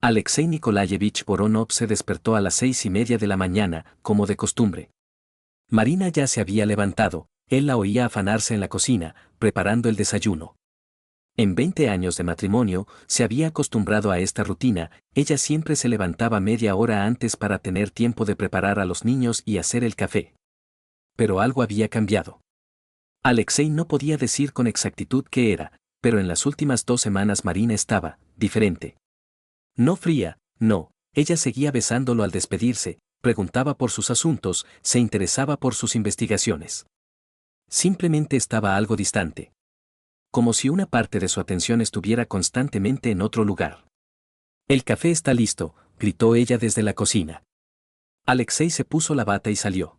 Alexei Nikolayevich Voronov se despertó a las 6:30 de la mañana, como de costumbre. Marina ya se había levantado, él la oía afanarse en la cocina, preparando el desayuno. En 20 años de matrimonio, se había acostumbrado a esta rutina, ella siempre se levantaba media hora antes para tener tiempo de preparar a los niños y hacer el café. Pero algo había cambiado. Alexei no podía decir con exactitud qué era, pero en las últimas 2 semanas Marina estaba diferente. No fría, no, ella seguía besándolo al despedirse, preguntaba por sus asuntos, se interesaba por sus investigaciones. Simplemente estaba algo distante. Como si una parte de su atención estuviera constantemente en otro lugar. El café está listo, gritó ella desde la cocina. Alexei se puso la bata y salió.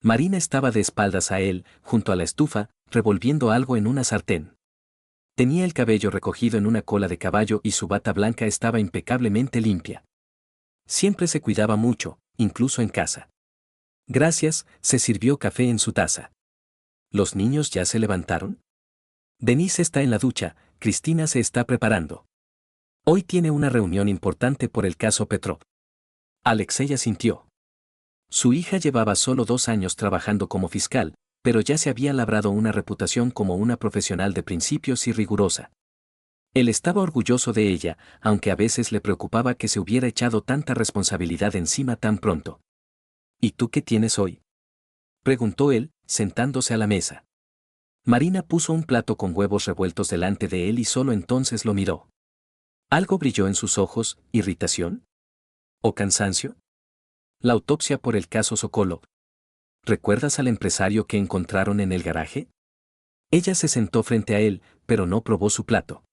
Marina estaba de espaldas a él, junto a la estufa, revolviendo algo en una sartén. Tenía el cabello recogido en una cola de caballo y su bata blanca estaba impecablemente limpia. Siempre se cuidaba mucho, incluso en casa. Gracias, se sirvió café en su taza. ¿Los niños ya se levantaron? Denise está en la ducha, Cristina se está preparando. Hoy tiene una reunión importante por el caso Petrov. Alexei asintió. Su hija llevaba solo 2 años trabajando como fiscal, pero ya se había labrado una reputación como una profesional de principios y rigurosa. Él estaba orgulloso de ella, aunque a veces le preocupaba que se hubiera echado tanta responsabilidad encima tan pronto. ¿Y tú qué tienes hoy?, preguntó él, sentándose a la mesa. Marina puso un plato con huevos revueltos delante de él y solo entonces lo miró. Algo brilló en sus ojos, ¿irritación? ¿O cansancio? La autopsia por el caso Sokolov. ¿Recuerdas al empresario que encontraron en el garaje? Ella se sentó frente a él, pero no probó su plato.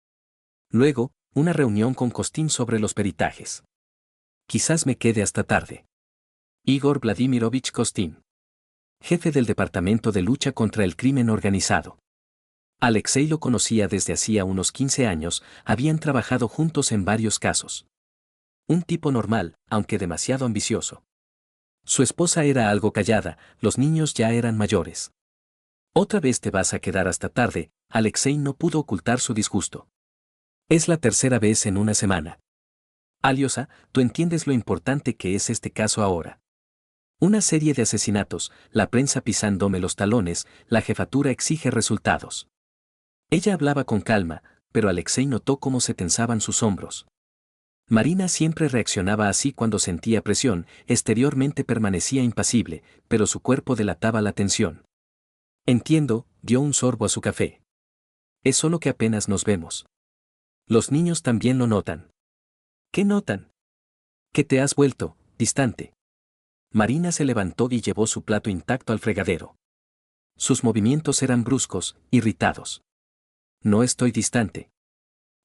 Luego, una reunión con Costin sobre los peritajes. Quizás me quede hasta tarde. Igor Vladimirovich Costin, jefe del Departamento de Lucha contra el Crimen Organizado. Alexei lo conocía desde hacía unos 15 años, habían trabajado juntos en varios casos. Un tipo normal, aunque demasiado ambicioso. Su esposa era algo callada, los niños ya eran mayores. ¿Otra vez te vas a quedar hasta tarde? Alexei no pudo ocultar su disgusto. Es la tercera vez en una semana. Aliosa, tú entiendes lo importante que es este caso ahora. Una serie de asesinatos, la prensa pisándome los talones, la jefatura exige resultados. Ella hablaba con calma, pero Alexei notó cómo se tensaban sus hombros. Marina siempre reaccionaba así cuando sentía presión, exteriormente permanecía impasible, pero su cuerpo delataba la tensión. Entiendo, dio un sorbo a su café. Es solo que apenas nos vemos. Los niños también lo notan. ¿Qué notan? Que te has vuelto distante. Marina se levantó y llevó su plato intacto al fregadero. Sus movimientos eran bruscos, irritados. No estoy distante.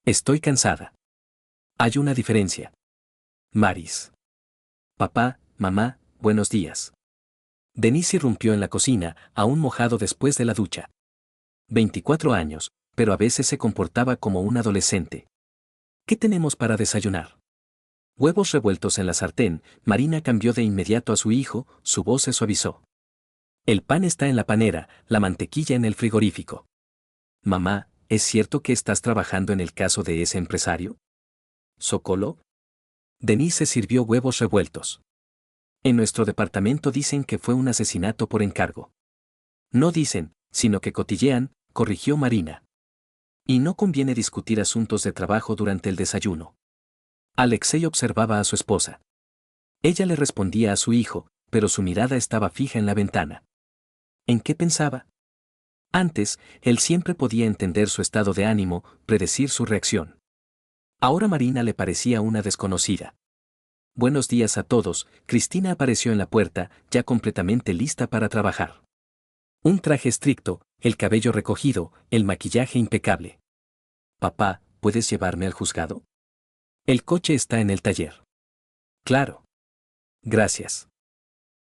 Estoy cansada. Hay una diferencia. Maris. Papá, mamá, buenos días. Denise irrumpió en la cocina, aún mojado después de la ducha. 24 años, pero a veces se comportaba como un adolescente. ¿Qué tenemos para desayunar? Huevos revueltos en la sartén, Marina cambió de inmediato a su hijo, su voz se suavizó. El pan está en la panera, la mantequilla en el frigorífico. Mamá, ¿es cierto que estás trabajando en el caso de ese empresario? ¿Sokolov? Denise sirvió huevos revueltos. En nuestro departamento dicen que fue un asesinato por encargo. No dicen, sino que cotillean, corrigió Marina. Y no conviene discutir asuntos de trabajo durante el desayuno. Alexei observaba a su esposa. Ella le respondía a su hijo, pero su mirada estaba fija en la ventana. ¿En qué pensaba? Antes, él siempre podía entender su estado de ánimo, predecir su reacción. Ahora Marina le parecía una desconocida. Buenos días a todos, Cristina apareció en la puerta, ya completamente lista para trabajar. Un traje estricto, el cabello recogido, el maquillaje impecable. Papá, ¿puedes llevarme al juzgado? El coche está en el taller. Claro. Gracias.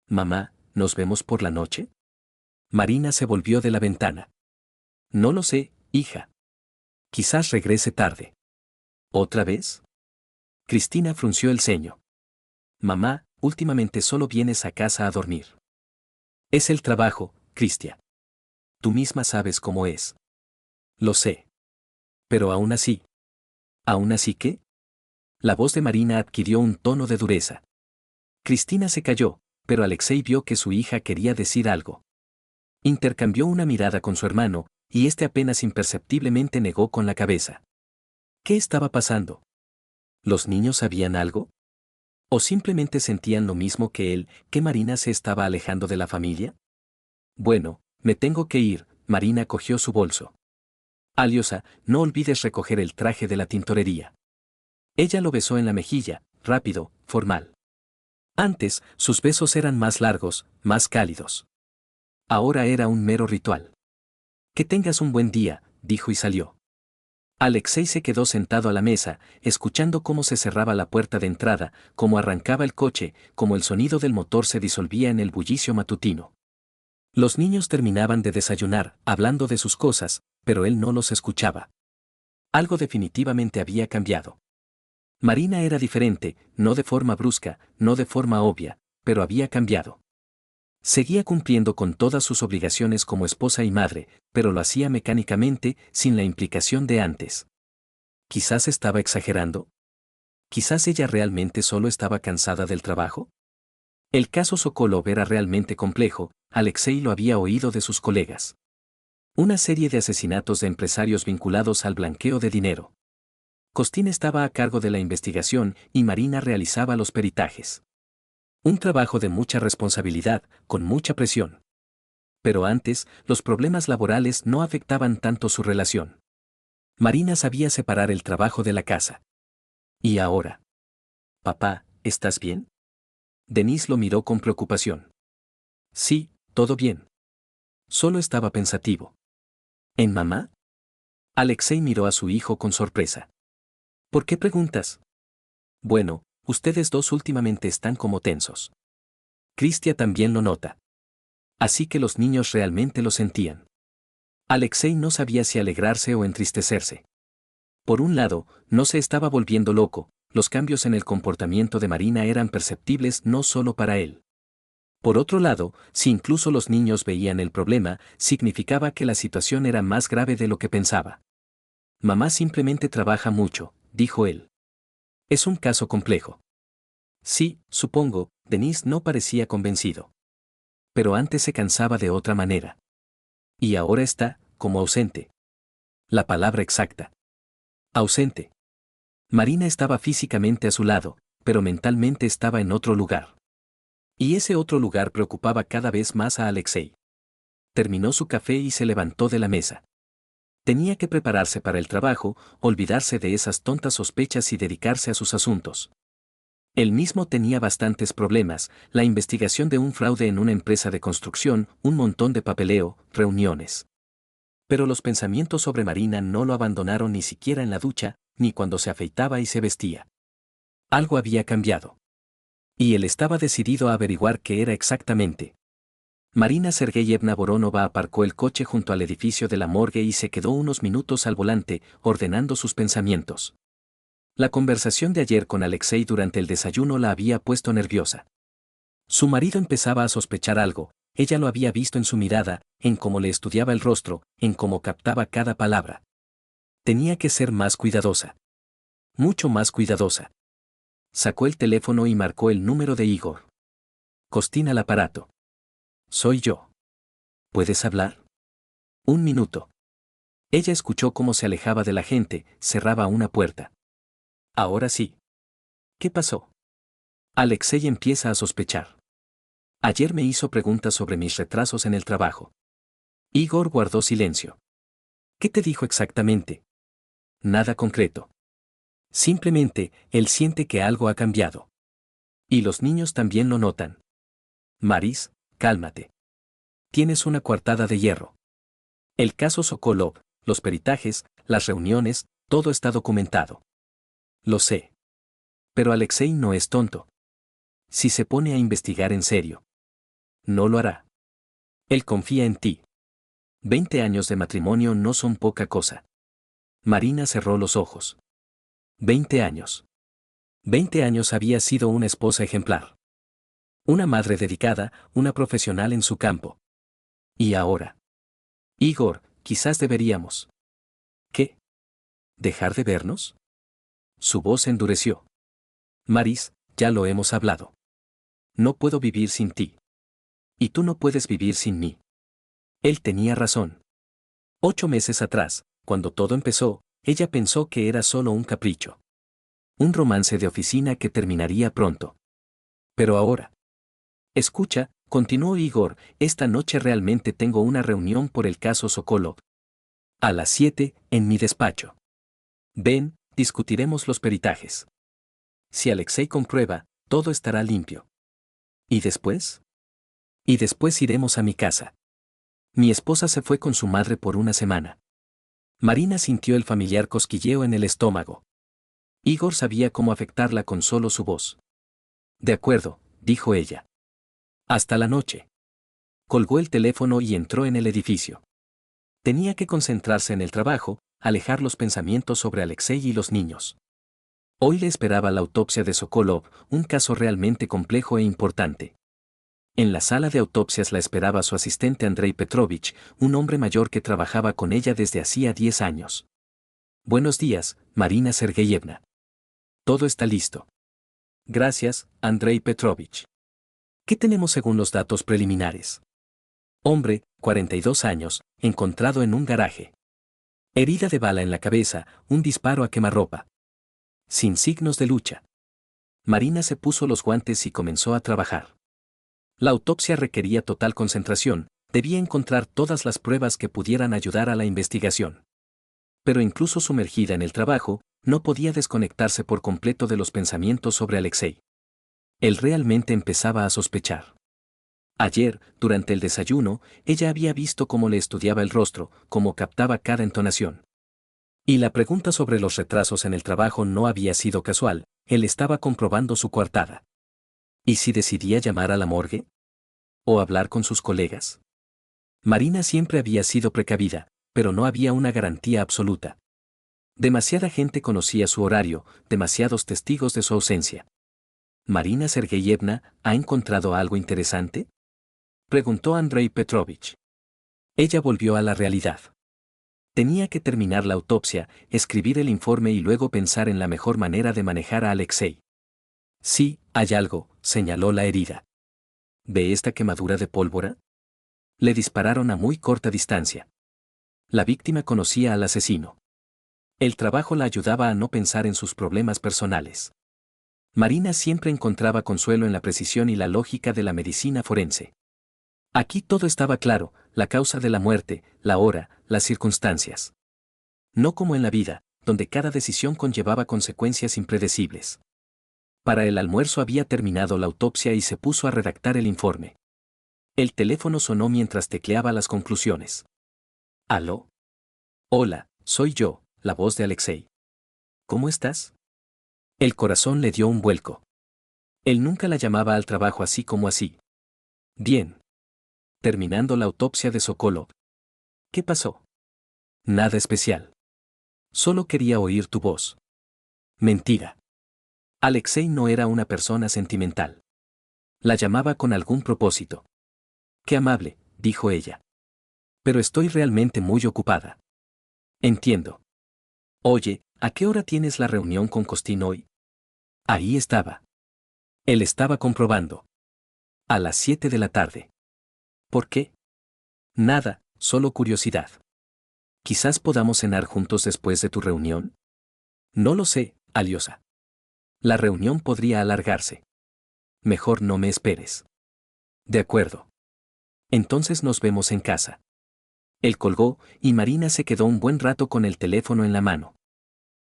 Mamá, ¿nos vemos por la noche? Marina se volvió de la ventana. No lo sé, hija. Quizás regrese tarde. ¿Otra vez? Cristina frunció el ceño. Mamá, últimamente solo vienes a casa a dormir. Es el trabajo, Cristia. Tú misma sabes cómo es. Lo sé. Pero aún así. ¿Aún así qué? La voz de Marina adquirió un tono de dureza. Cristina se calló, pero Alexei vio que su hija quería decir algo. Intercambió una mirada con su hermano, y este apenas imperceptiblemente negó con la cabeza. ¿Qué estaba pasando? ¿Los niños sabían algo? ¿O simplemente sentían lo mismo que él, que Marina se estaba alejando de la familia? Bueno, me tengo que ir. Marina cogió su bolso. Aliosa, no olvides recoger el traje de la tintorería. Ella lo besó en la mejilla, rápido, formal. Antes, sus besos eran más largos, más cálidos. Ahora era un mero ritual. Que tengas un buen día, dijo y salió. Alexei se quedó sentado a la mesa, escuchando cómo se cerraba la puerta de entrada, cómo arrancaba el coche, cómo el sonido del motor se disolvía en el bullicio matutino. Los niños terminaban de desayunar, hablando de sus cosas, pero él no los escuchaba. Algo definitivamente había cambiado. Marina era diferente, no de forma brusca, no de forma obvia, pero había cambiado. Seguía cumpliendo con todas sus obligaciones como esposa y madre, pero lo hacía mecánicamente, sin la implicación de antes. Quizás estaba exagerando. Quizás ella realmente solo estaba cansada del trabajo. El caso Sokolov era realmente complejo, Alexei lo había oído de sus colegas. Una serie de asesinatos de empresarios vinculados al blanqueo de dinero. Costin estaba a cargo de la investigación y Marina realizaba los peritajes. Un trabajo de mucha responsabilidad, con mucha presión. Pero antes, los problemas laborales no afectaban tanto su relación. Marina sabía separar el trabajo de la casa. ¿Y ahora? Papá, ¿estás bien? Denise lo miró con preocupación. Sí, todo bien. Solo estaba pensativo. ¿En mamá? Alexei miró a su hijo con sorpresa. ¿Por qué preguntas? Bueno, ustedes dos últimamente están como tensos. Cristia también lo nota. Así que los niños realmente lo sentían. Alexei no sabía si alegrarse o entristecerse. Por un lado, no se estaba volviendo loco, los cambios en el comportamiento de Marina eran perceptibles no solo para él. Por otro lado, si incluso los niños veían el problema, significaba que la situación era más grave de lo que pensaba. Mamá simplemente trabaja mucho, dijo él. Es un caso complejo. Sí, supongo, Denise no parecía convencido. Pero antes se cansaba de otra manera. Y ahora está, como ausente. La palabra exacta. Ausente. Marina estaba físicamente a su lado, pero mentalmente estaba en otro lugar. Y ese otro lugar preocupaba cada vez más a Alexei. Terminó su café y se levantó de la mesa. Tenía que prepararse para el trabajo, olvidarse de esas tontas sospechas y dedicarse a sus asuntos. Él mismo tenía bastantes problemas, la investigación de un fraude en una empresa de construcción, un montón de papeleo, reuniones. Pero los pensamientos sobre Marina no lo abandonaron ni siquiera en la ducha, ni cuando se afeitaba y se vestía. Algo había cambiado. Y él estaba decidido a averiguar qué era exactamente. Marina Sergeyevna Voronova aparcó el coche junto al edificio de la morgue y se quedó unos minutos al volante, ordenando sus pensamientos. La conversación de ayer con Alexei durante el desayuno la había puesto nerviosa. Su marido empezaba a sospechar algo, ella lo había visto en su mirada, en cómo le estudiaba el rostro, en cómo captaba cada palabra. Tenía que ser más cuidadosa. Mucho más cuidadosa. Sacó el teléfono y marcó el número de Igor. Costin al aparato. Soy yo. ¿Puedes hablar? Un minuto. Ella escuchó cómo se alejaba de la gente, cerraba una puerta. Ahora sí. ¿Qué pasó? Alexei empieza a sospechar. Ayer me hizo preguntas sobre mis retrasos en el trabajo. Igor guardó silencio. ¿Qué te dijo exactamente? Nada concreto. Simplemente, él siente que algo ha cambiado. Y los niños también lo notan. Maris, cálmate. Tienes una coartada de hierro. El caso Sokolov, los peritajes, las reuniones, todo está documentado. Lo sé. Pero Alexei no es tonto. Si se pone a investigar en serio, no lo hará. Él confía en ti. 20 años de matrimonio no son poca cosa. Marina cerró los ojos. 20 años. 20 años había sido una esposa ejemplar. Una madre dedicada, una profesional en su campo. ¿Y ahora? Igor, quizás deberíamos. ¿Qué? ¿Dejar de vernos? Su voz endureció. Maris, ya lo hemos hablado. No puedo vivir sin ti. Y tú no puedes vivir sin mí. Él tenía razón. 8 meses atrás, cuando todo empezó, ella pensó que era solo un capricho. Un romance de oficina que terminaría pronto. Pero ahora. Escucha, continuó Igor, esta noche realmente tengo una reunión por el caso Sokolov. A las 7, en mi despacho. Ven, discutiremos los peritajes. Si Alexei comprueba, todo estará limpio. ¿Y después? Y después iremos a mi casa. Mi esposa se fue con su madre por una semana. Marina sintió el familiar cosquilleo en el estómago. Igor sabía cómo afectarla con solo su voz. De acuerdo, dijo ella. Hasta la noche. Colgó el teléfono y entró en el edificio. Tenía que concentrarse en el trabajo, alejar los pensamientos sobre Alexei y los niños. Hoy le esperaba la autopsia de Sokolov, un caso realmente complejo e importante. En la sala de autopsias la esperaba su asistente Andrei Petrovich, un hombre mayor que trabajaba con ella desde hacía 10 años. Buenos días, Marina Sergeyevna. Todo está listo. Gracias, Andrei Petrovich. ¿Qué tenemos según los datos preliminares? Hombre, 42 años, encontrado en un garaje. Herida de bala en la cabeza, un disparo a quemarropa. Sin signos de lucha. Marina se puso los guantes y comenzó a trabajar. La autopsia requería total concentración, debía encontrar todas las pruebas que pudieran ayudar a la investigación. Pero incluso sumergida en el trabajo, no podía desconectarse por completo de los pensamientos sobre Alexei. Él realmente empezaba a sospechar. Ayer, durante el desayuno, ella había visto cómo le estudiaba el rostro, cómo captaba cada entonación. Y la pregunta sobre los retrasos en el trabajo no había sido casual, él estaba comprobando su coartada. ¿Y si decidía llamar a la morgue? ¿O hablar con sus colegas? Marina siempre había sido precavida, pero no había una garantía absoluta. Demasiada gente conocía su horario, demasiados testigos de su ausencia. ¿Marina Sergeyevna ha encontrado algo interesante?, preguntó Andrei Petrovich. Ella volvió a la realidad. Tenía que terminar la autopsia, escribir el informe y luego pensar en la mejor manera de manejar a Alexei. Sí, hay algo, señaló la herida. ¿Ve esta quemadura de pólvora? Le dispararon a muy corta distancia. La víctima conocía al asesino. El trabajo la ayudaba a no pensar en sus problemas personales. Marina siempre encontraba consuelo en la precisión y la lógica de la medicina forense. Aquí todo estaba claro, la causa de la muerte, la hora, las circunstancias. No como en la vida, donde cada decisión conllevaba consecuencias impredecibles. Para el almuerzo había terminado la autopsia y se puso a redactar el informe. El teléfono sonó mientras tecleaba las conclusiones. ¿Aló? Hola, soy yo, la voz de Alexei. ¿Cómo estás? El corazón le dio un vuelco. Él nunca la llamaba al trabajo así como así. Bien. Terminando la autopsia de Sokolov. ¿Qué pasó? Nada especial. Solo quería oír tu voz. Mentira. Alexei no era una persona sentimental. La llamaba con algún propósito. Qué amable, dijo ella. Pero estoy realmente muy ocupada. Entiendo. Oye, ¿a qué hora tienes la reunión con Costin hoy? Ahí estaba. Él estaba comprobando. A las 7 de la tarde. ¿Por qué? Nada, solo curiosidad. Quizás podamos cenar juntos después de tu reunión. No lo sé, Aliosa. La reunión podría alargarse. Mejor no me esperes. De acuerdo. Entonces nos vemos en casa. Él colgó, y Marina se quedó un buen rato con el teléfono en la mano.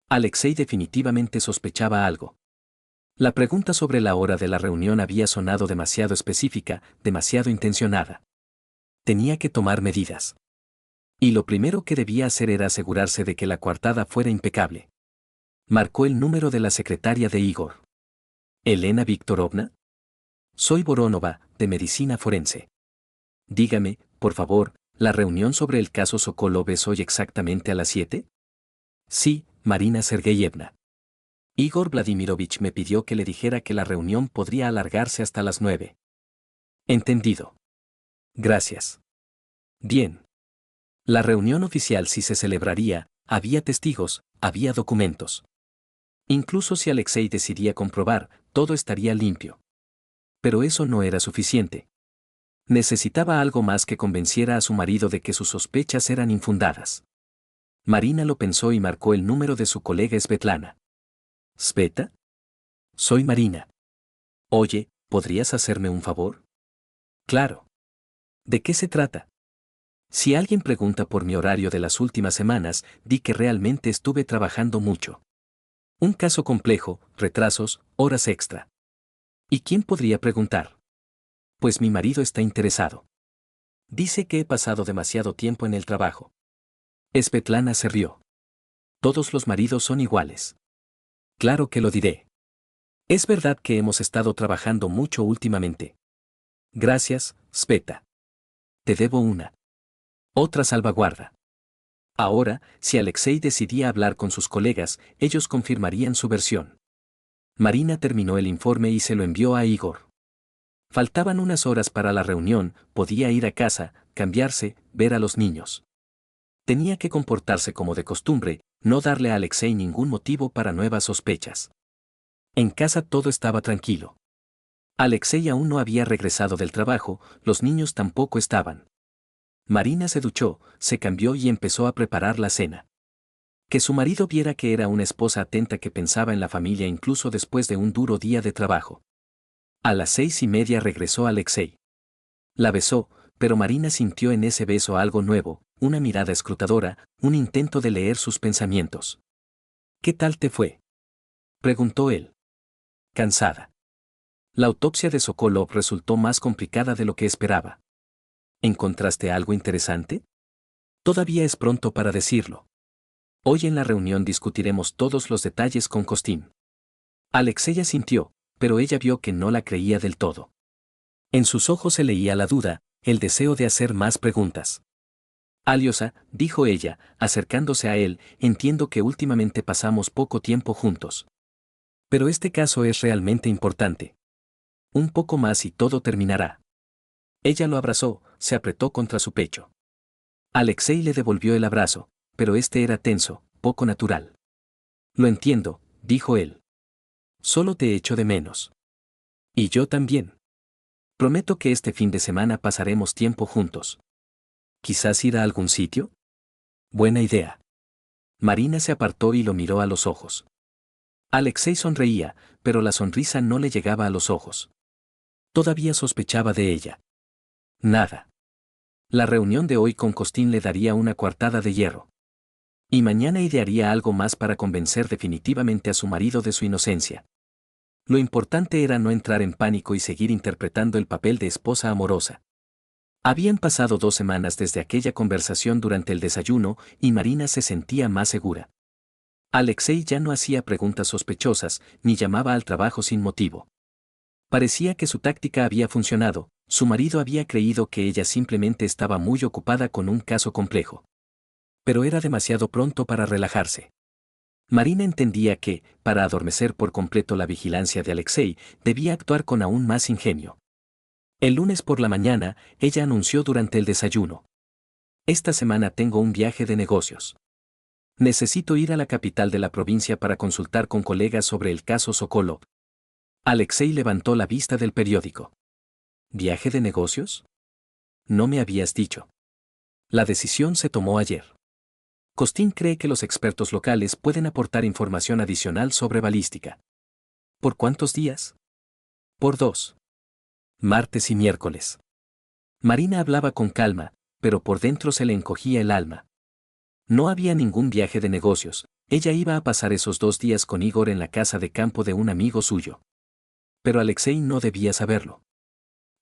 Alexei definitivamente sospechaba algo. La pregunta sobre la hora de la reunión había sonado demasiado específica, demasiado intencionada. Tenía que tomar medidas. Y lo primero que debía hacer era asegurarse de que la coartada fuera impecable. Marcó el número de la secretaria de Igor. ¿Elena Viktorovna? Soy Voronova, de Medicina Forense. Dígame, por favor, ¿la reunión sobre el caso Sokolov es hoy exactamente a las 7? Sí, Marina Sergeyevna. Igor Vladimirovich me pidió que le dijera que la reunión podría alargarse hasta las 9. Entendido. Gracias. Bien. La reunión oficial sí se celebraría, había testigos, había documentos. Incluso si Alexei decidía comprobar, todo estaría limpio. Pero eso no era suficiente. Necesitaba algo más que convenciera a su marido de que sus sospechas eran infundadas. Marina lo pensó y marcó el número de su colega Svetlana. ¿Sveta? Soy Marina. Oye, ¿podrías hacerme un favor? Claro. ¿De qué se trata? Si alguien pregunta por mi horario de las últimas semanas, di que realmente estuve trabajando mucho. Un caso complejo, retrasos, horas extra. ¿Y quién podría preguntar? Pues mi marido está interesado. Dice que he pasado demasiado tiempo en el trabajo. Svetlana se rió. Todos los maridos son iguales. Claro que lo diré. Es verdad que hemos estado trabajando mucho últimamente. Gracias, Sveta. Te debo una. Otra salvaguarda. Ahora, si Alexei decidía hablar con sus colegas, ellos confirmarían su versión. Marina terminó el informe y se lo envió a Igor. Faltaban unas horas para la reunión, podía ir a casa, cambiarse, ver a los niños. Tenía que comportarse como de costumbre, no darle a Alexei ningún motivo para nuevas sospechas. En casa todo estaba tranquilo. Alexei aún no había regresado del trabajo, los niños tampoco estaban. Marina se duchó, se cambió y empezó a preparar la cena. Que su marido viera que era una esposa atenta que pensaba en la familia incluso después de un duro día de trabajo. A las 6:30 regresó Alexei. La besó, pero Marina sintió en ese beso algo nuevo, una mirada escrutadora, un intento de leer sus pensamientos. ¿Qué tal te fue? Preguntó él. Cansada. La autopsia de Sokolov resultó más complicada de lo que esperaba. ¿Encontraste algo interesante? Todavía es pronto para decirlo. Hoy en la reunión discutiremos todos los detalles con Costin. Alexei asintió, pero ella vio que no la creía del todo. En sus ojos se leía la duda, el deseo de hacer más preguntas. Aliosa, dijo ella, acercándose a él, entiendo que últimamente pasamos poco tiempo juntos. Pero este caso es realmente importante. Un poco más y todo terminará. Ella lo abrazó, se apretó contra su pecho. Alexei le devolvió el abrazo, pero este era tenso, poco natural. Lo entiendo, dijo él. Solo te echo de menos. Y yo también. Prometo que este fin de semana pasaremos tiempo juntos. ¿Quizás ir a algún sitio? Buena idea. Marina se apartó y lo miró a los ojos. Alexei sonreía, pero la sonrisa no le llegaba a los ojos. Todavía sospechaba de ella. Nada. La reunión de hoy con Costin le daría una coartada de hierro. Y mañana idearía algo más para convencer definitivamente a su marido de su inocencia. Lo importante era no entrar en pánico y seguir interpretando el papel de esposa amorosa. Habían pasado 2 semanas desde aquella conversación durante el desayuno y Marina se sentía más segura. Alexei ya no hacía preguntas sospechosas ni llamaba al trabajo sin motivo. Parecía que su táctica había funcionado, su marido había creído que ella simplemente estaba muy ocupada con un caso complejo. Pero era demasiado pronto para relajarse. Marina entendía que, para adormecer por completo la vigilancia de Alexei, debía actuar con aún más ingenio. El lunes por la mañana, ella anunció durante el desayuno. Esta semana tengo un viaje de negocios. Necesito ir a la capital de la provincia para consultar con colegas sobre el caso Sokolov. Alexei levantó la vista del periódico. ¿Viaje de negocios? No me habías dicho. La decisión se tomó ayer. Costin cree que los expertos locales pueden aportar información adicional sobre balística. ¿Por cuántos días? Por 2. Martes y miércoles. Marina hablaba con calma, pero por dentro se le encogía el alma. No había ningún viaje de negocios, ella iba a pasar esos 2 días con Igor en la casa de campo de un amigo suyo. Pero Alexei no debía saberlo.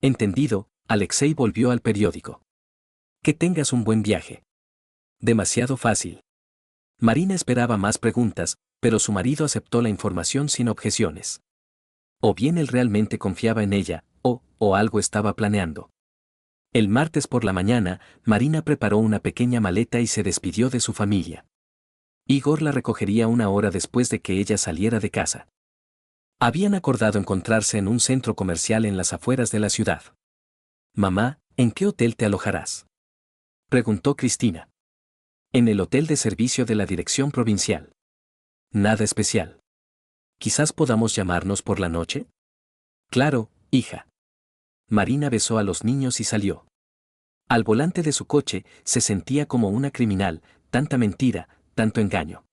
Entendido, Alexei volvió al periódico. Que tengas un buen viaje. Demasiado fácil. Marina esperaba más preguntas, pero su marido aceptó la información sin objeciones. O bien él realmente confiaba en ella, o algo estaba planeando. El martes por la mañana, Marina preparó una pequeña maleta y se despidió de su familia. Igor la recogería 1 hora después de que ella saliera de casa. Habían acordado encontrarse en un centro comercial en las afueras de la ciudad. Mamá, ¿en qué hotel te alojarás? Preguntó Cristina. En el hotel de servicio de la dirección provincial. Nada especial. Quizás podamos llamarnos por la noche. Claro, hija. Marina besó a los niños y salió. Al volante de su coche se sentía como una criminal, tanta mentira, tanto engaño.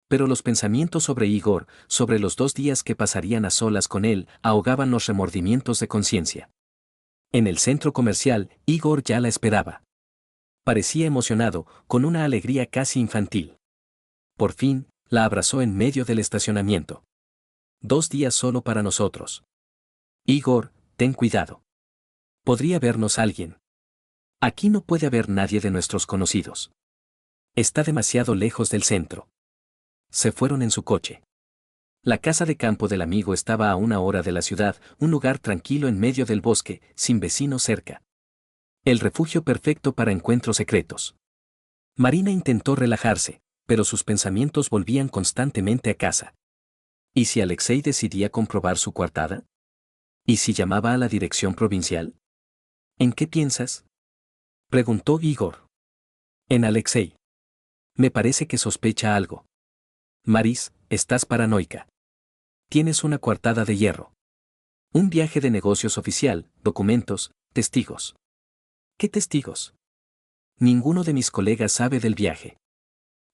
Pero los pensamientos sobre Igor, sobre los 2 días que pasarían a solas con él, ahogaban los remordimientos de conciencia. En el centro comercial, Igor ya la esperaba. Parecía emocionado, con una alegría casi infantil. Por fin, la abrazó en medio del estacionamiento. 2 días solo para nosotros. Igor, ten cuidado. Podría vernos alguien. Aquí no puede haber nadie de nuestros conocidos. Está demasiado lejos del centro. Se fueron en su coche. La casa de campo del amigo estaba a 1 hora de la ciudad, un lugar tranquilo en medio del bosque, sin vecinos cerca. El refugio perfecto para encuentros secretos. Marina intentó relajarse, pero sus pensamientos volvían constantemente a casa. ¿Y si Alexei decidía comprobar su coartada? ¿Y si llamaba a la dirección provincial? ¿En qué piensas?, preguntó Igor. En Alexei. Me parece que sospecha algo. Maris, estás paranoica. Tienes una coartada de hierro. Un viaje de negocios oficial, documentos, testigos. ¿Qué testigos? Ninguno de mis colegas sabe del viaje.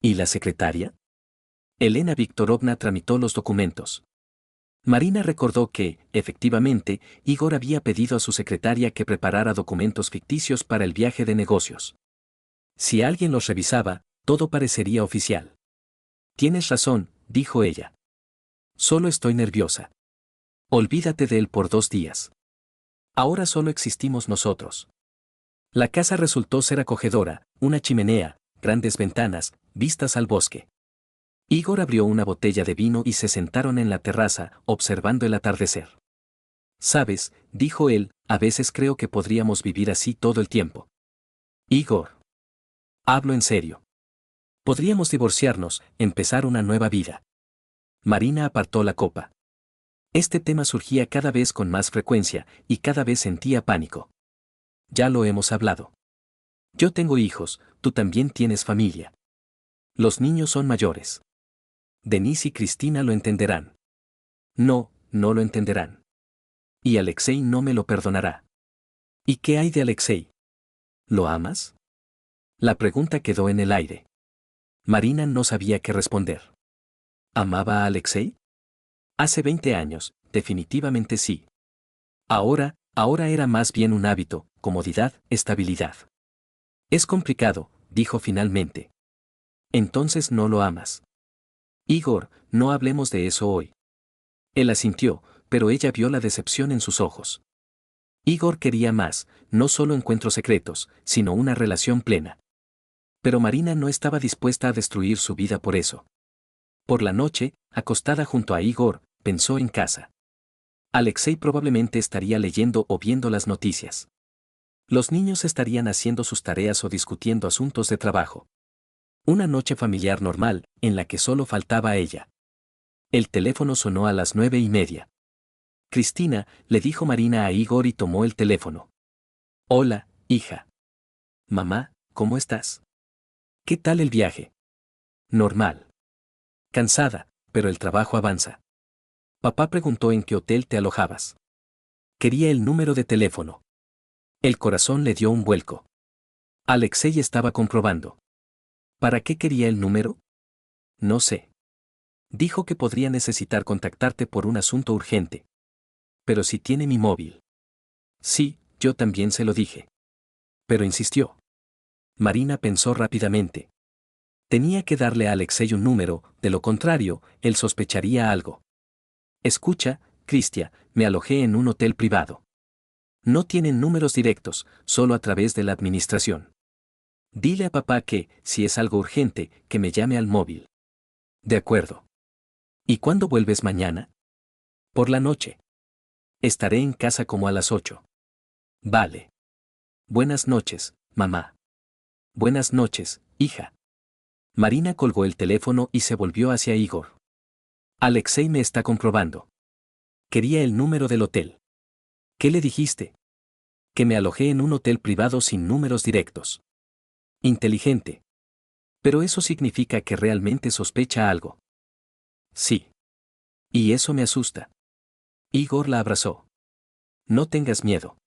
¿Y la secretaria? Elena Viktorovna tramitó los documentos. Marina recordó que, efectivamente, Igor había pedido a su secretaria que preparara documentos ficticios para el viaje de negocios. Si alguien los revisaba, todo parecería oficial. Tienes razón, dijo ella. Solo estoy nerviosa. Olvídate de él por 2 días. Ahora solo existimos nosotros. La casa resultó ser acogedora, una chimenea, grandes ventanas, vistas al bosque. Igor abrió una botella de vino y se sentaron en la terraza, observando el atardecer. Sabes, dijo él, a veces creo que podríamos vivir así todo el tiempo. Igor. Hablo en serio. Podríamos divorciarnos, empezar una nueva vida. Marina apartó la copa. Este tema surgía cada vez con más frecuencia, y cada vez sentía pánico. Ya lo hemos hablado. Yo tengo hijos, tú también tienes familia. Los niños son mayores. Denise y Cristina lo entenderán. No, no lo entenderán. Y Alexei no me lo perdonará. ¿Y qué hay de Alexei? ¿Lo amas? La pregunta quedó en el aire. Marina no sabía qué responder. ¿Amaba a Alexei? Hace 20 años, definitivamente sí. Ahora era más bien un hábito, comodidad, estabilidad. Es complicado, dijo finalmente. Entonces no lo amas. Igor, no hablemos de eso hoy. Él asintió, pero ella vio la decepción en sus ojos. Igor quería más, no solo encuentros secretos, sino una relación plena. Pero Marina no estaba dispuesta a destruir su vida por eso. Por la noche, acostada junto a Igor, pensó en casa. Alexei probablemente estaría leyendo o viendo las noticias. Los niños estarían haciendo sus tareas o discutiendo asuntos de trabajo. Una noche familiar normal, en la que solo faltaba ella. El teléfono sonó a las 9:30. Cristina, le dijo Marina a Igor y tomó el teléfono. Hola, hija. Mamá, ¿cómo estás? ¿Qué tal el viaje? Normal. Cansada, pero el trabajo avanza. Papá preguntó en qué hotel te alojabas. Quería el número de teléfono. El corazón le dio un vuelco. Alexei estaba comprobando. ¿Para qué quería el número? No sé. Dijo que podría necesitar contactarte por un asunto urgente. Pero si tiene mi móvil. Sí, yo también se lo dije. Pero insistió. Marina pensó rápidamente. Tenía que darle a Alexei un número, de lo contrario, él sospecharía algo. Escucha, Cristia, me alojé en un hotel privado. No tienen números directos, solo a través de la administración. Dile a papá que, si es algo urgente, que me llame al móvil. De acuerdo. ¿Y cuándo vuelves mañana? Por la noche. Estaré en casa como a las 8. Vale. Buenas noches, mamá. Buenas noches, hija. Marina colgó el teléfono y se volvió hacia Igor. Alexei me está comprobando. Quería el número del hotel. ¿Qué le dijiste? Que me alojé en un hotel privado sin números directos. Inteligente. Pero eso significa que realmente sospecha algo. Sí. Y eso me asusta. Igor la abrazó. No tengas miedo.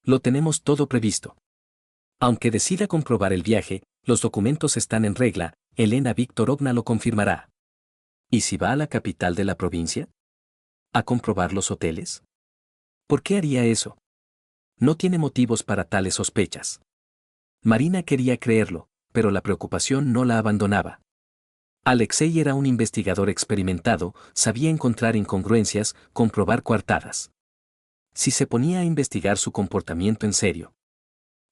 Lo tenemos todo previsto. Aunque decida comprobar el viaje, los documentos están en regla, Elena Viktorovna lo confirmará. ¿Y si va a la capital de la provincia? ¿A comprobar los hoteles? ¿Por qué haría eso? No tiene motivos para tales sospechas. Marina quería creerlo, pero la preocupación no la abandonaba. Alexei era un investigador experimentado, sabía encontrar incongruencias, comprobar coartadas. Si se ponía a investigar su comportamiento en serio.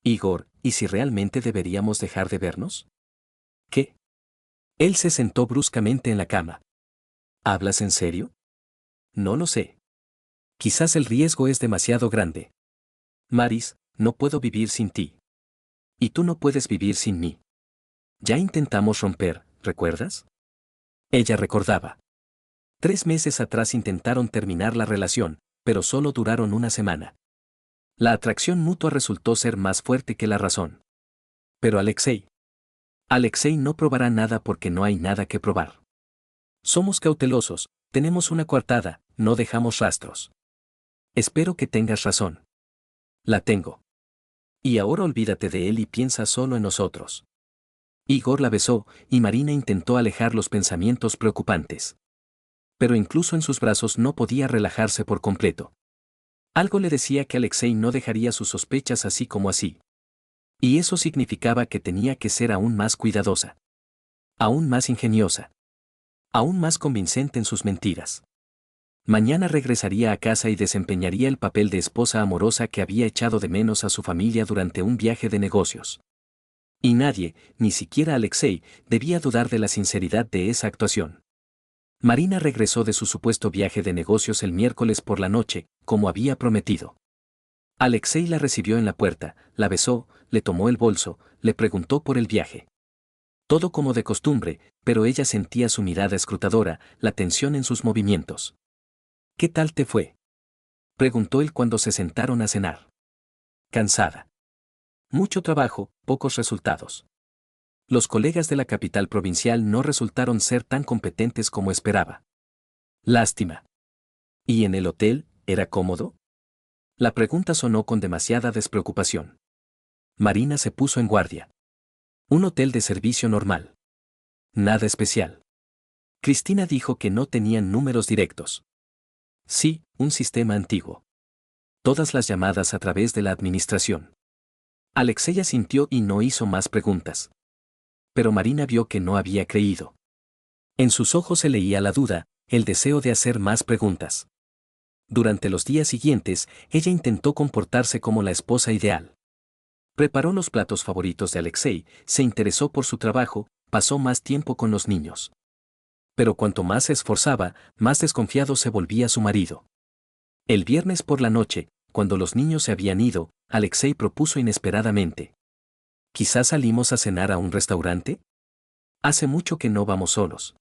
Igor, ¿y si realmente deberíamos dejar de vernos? ¿Qué? Él se sentó bruscamente en la cama. ¿Hablas en serio? No lo sé. Quizás el riesgo es demasiado grande. Maris, no puedo vivir sin ti. Y tú no puedes vivir sin mí. Ya intentamos romper, ¿recuerdas? Ella recordaba. 3 meses atrás intentaron terminar la relación, pero solo duraron una semana. La atracción mutua resultó ser más fuerte que la razón. Pero Alexei no probará nada porque no hay nada que probar. Somos cautelosos, tenemos una coartada, no dejamos rastros. Espero que tengas razón. La tengo. Y ahora olvídate de él y piensa solo en nosotros. Igor la besó, y Marina intentó alejar los pensamientos preocupantes. Pero incluso en sus brazos no podía relajarse por completo. Algo le decía que Alexei no dejaría sus sospechas así como así. Y eso significaba que tenía que ser aún más cuidadosa. Aún más ingeniosa. Aún más convincente en sus mentiras. Mañana regresaría a casa y desempeñaría el papel de esposa amorosa que había echado de menos a su familia durante un viaje de negocios. Y nadie, ni siquiera Alexei, debía dudar de la sinceridad de esa actuación. Marina regresó de su supuesto viaje de negocios el miércoles por la noche, como había prometido. Alexei la recibió en la puerta, la besó, le tomó el bolso, le preguntó por el viaje. Todo como de costumbre, pero ella sentía su mirada escrutadora, la tensión en sus movimientos. ¿Qué tal te fue? Preguntó él cuando se sentaron a cenar. Cansada. Mucho trabajo, pocos resultados. Los colegas de la capital provincial no resultaron ser tan competentes como esperaba. Lástima. ¿Y en el hotel, era cómodo? La pregunta sonó con demasiada despreocupación. Marina se puso en guardia. Un hotel de servicio normal. Nada especial. Cristina dijo que no tenían números directos. Sí, un sistema antiguo. Todas las llamadas a través de la administración. Alexei asintió y no hizo más preguntas. Pero Marina vio que no había creído. En sus ojos se leía la duda, el deseo de hacer más preguntas. Durante los días siguientes, ella intentó comportarse como la esposa ideal. Preparó los platos favoritos de Alexei, se interesó por su trabajo, pasó más tiempo con los niños. Pero cuanto más se esforzaba, más desconfiado se volvía su marido. El viernes por la noche, cuando los niños se habían ido, Alexei propuso inesperadamente. ¿Quizás salimos a cenar a un restaurante? Hace mucho que no vamos solos.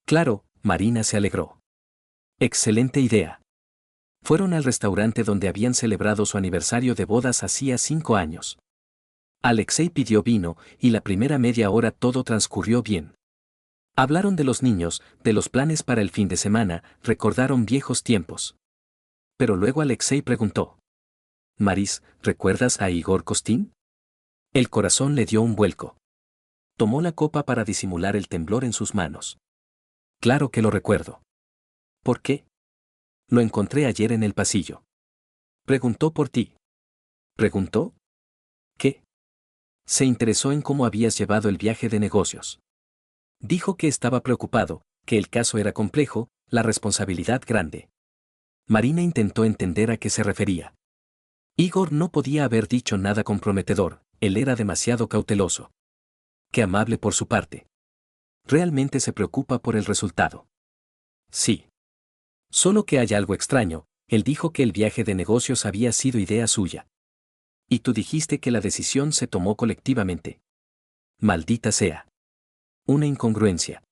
Claro, Marina se alegró. Excelente idea. Fueron al restaurante donde habían celebrado su aniversario de bodas hacía 5 años. Alexei pidió vino, y la primera media hora todo transcurrió bien. Hablaron de los niños, de los planes para el fin de semana, recordaron viejos tiempos. Pero luego Alexei preguntó. Maris, ¿recuerdas a Igor Kostin? El corazón le dio un vuelco. Tomó la copa para disimular el temblor en sus manos. Claro que lo recuerdo. ¿Por qué? Lo encontré ayer en el pasillo. Preguntó por ti. ¿Preguntó? ¿Qué? Se interesó en cómo habías llevado el viaje de negocios. Dijo que estaba preocupado, que el caso era complejo, la responsabilidad grande. Marina intentó entender a qué se refería. Igor no podía haber dicho nada comprometedor, él era demasiado cauteloso. Qué amable por su parte. Realmente se preocupa por el resultado. Sí. Solo que hay algo extraño, él dijo que el viaje de negocios había sido idea suya. Y tú dijiste que la decisión se tomó colectivamente. Maldita sea. Una incongruencia.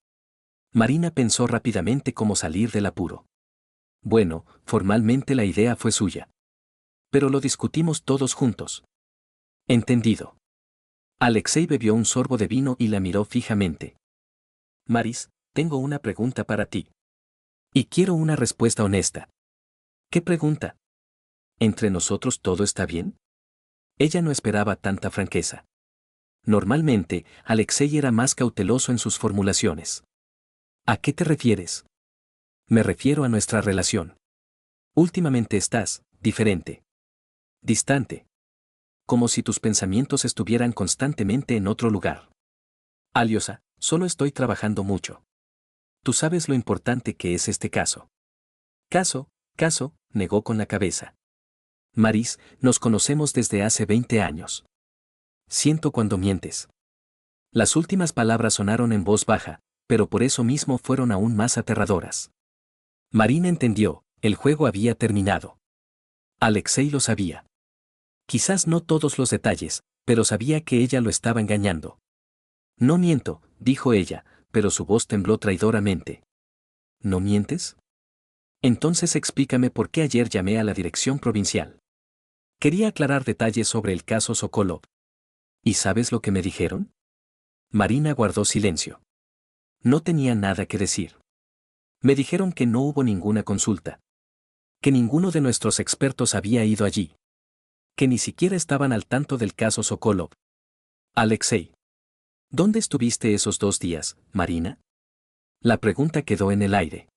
Marina pensó rápidamente cómo salir del apuro. Bueno, formalmente la idea fue suya. Pero lo discutimos todos juntos. Entendido. Alexei bebió un sorbo de vino y la miró fijamente. Maris, tengo una pregunta para ti. Y quiero una respuesta honesta. ¿Qué pregunta? ¿Entre nosotros todo está bien? Ella no esperaba tanta franqueza. Normalmente, Alexei era más cauteloso en sus formulaciones. ¿A qué te refieres? Me refiero a nuestra relación. Últimamente estás, diferente. Distante. Como si tus pensamientos estuvieran constantemente en otro lugar. Aliosa, solo estoy trabajando mucho. Tú sabes lo importante que es este caso. Caso, negó con la cabeza. Maris, nos conocemos desde hace 20 años. Siento cuando mientes. Las últimas palabras sonaron en voz baja, pero por eso mismo fueron aún más aterradoras. Marina entendió, el juego había terminado. Alexei lo sabía. Quizás no todos los detalles, pero sabía que ella lo estaba engañando. No miento, dijo ella, pero su voz tembló traidoramente. ¿No mientes? Entonces explícame por qué ayer llamé a la dirección provincial. Quería aclarar detalles sobre el caso Sokolov. ¿Y sabes lo que me dijeron? Marina guardó silencio. No tenía nada que decir. Me dijeron que no hubo ninguna consulta. Que ninguno de nuestros expertos había ido allí. Que ni siquiera estaban al tanto del caso Sokolov. Alexei. ¿Dónde estuviste esos 2 días, Marina? La pregunta quedó en el aire.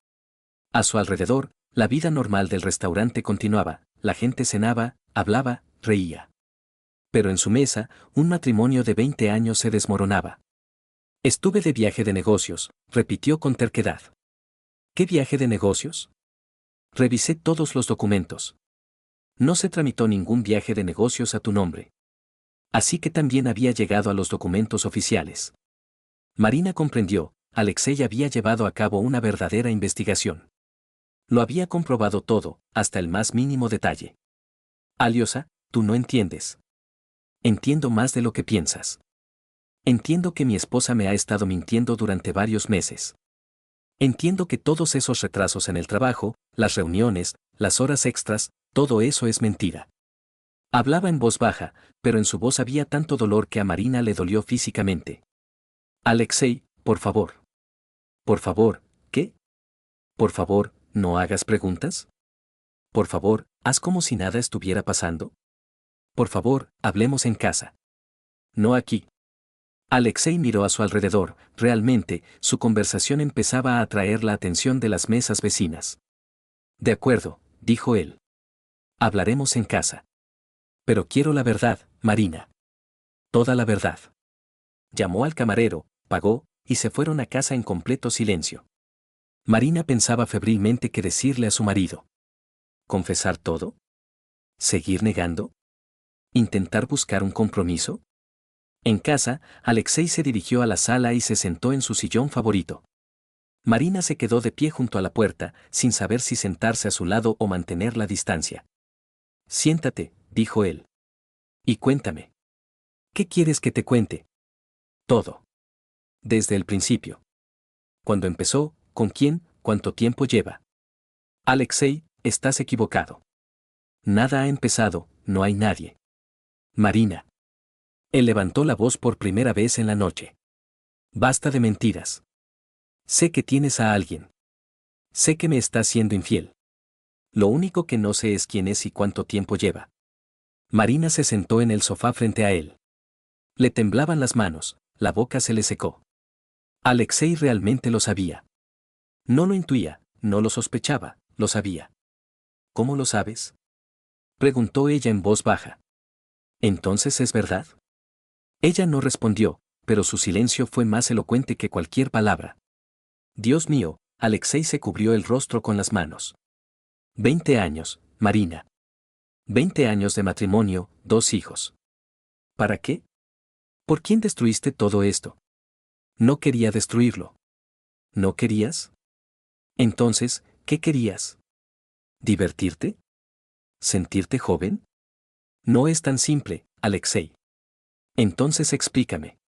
A su alrededor, la vida normal del restaurante continuaba, la gente cenaba, hablaba, reía. Pero en su mesa, un matrimonio de 20 años se desmoronaba. Estuve de viaje de negocios, repitió con terquedad. ¿Qué viaje de negocios? Revisé todos los documentos. No se tramitó ningún viaje de negocios a tu nombre. Así que también había llegado a los documentos oficiales. Marina comprendió, Alexei había llevado a cabo una verdadera investigación. Lo había comprobado todo, hasta el más mínimo detalle. Aliosa, tú no entiendes. Entiendo más de lo que piensas. Entiendo que mi esposa me ha estado mintiendo durante varios meses. Entiendo que todos esos retrasos en el trabajo, las reuniones, las horas extras, todo eso es mentira. Hablaba en voz baja, pero en su voz había tanto dolor que a Marina le dolió físicamente. Alexei, por favor. Por favor, ¿qué? Por favor, no hagas preguntas. Por favor, haz como si nada estuviera pasando. Por favor, hablemos en casa. No aquí. Alexei miró a su alrededor, realmente, su conversación empezaba a atraer la atención de las mesas vecinas. De acuerdo, dijo él. Hablaremos en casa. Pero quiero la verdad, Marina. Toda la verdad. Llamó al camarero, pagó, y se fueron a casa en completo silencio. Marina pensaba febrilmente qué decirle a su marido. ¿Confesar todo? ¿Seguir negando? ¿Intentar buscar un compromiso? En casa, Alexei se dirigió a la sala y se sentó en su sillón favorito. Marina se quedó de pie junto a la puerta, sin saber si sentarse a su lado o mantener la distancia. Siéntate, dijo él. Y cuéntame. ¿Qué quieres que te cuente? Todo. Desde el principio. ¿Cuándo empezó? ¿Con quién? ¿Cuánto tiempo lleva? Alexei, estás equivocado. Nada ha empezado, no hay nadie. Marina. Él levantó la voz por primera vez en la noche. Basta de mentiras. Sé que tienes a alguien. Sé que me estás siendo infiel. Lo único que no sé es quién es y cuánto tiempo lleva. Marina se sentó en el sofá frente a él. Le temblaban las manos, la boca se le secó. Alexei realmente lo sabía. No lo intuía, no lo sospechaba, lo sabía. ¿Cómo lo sabes? Preguntó ella en voz baja. ¿Entonces es verdad? Ella no respondió, pero su silencio fue más elocuente que cualquier palabra. Dios mío, Alexei se cubrió el rostro con las manos. 20 años, Marina. 20 años de matrimonio, 2 hijos. ¿Para qué? ¿Por quién destruiste todo esto? No quería destruirlo. ¿No querías? Entonces, ¿qué querías? ¿Divertirte? ¿Sentirte joven? No es tan simple, Alexei. Entonces explícame.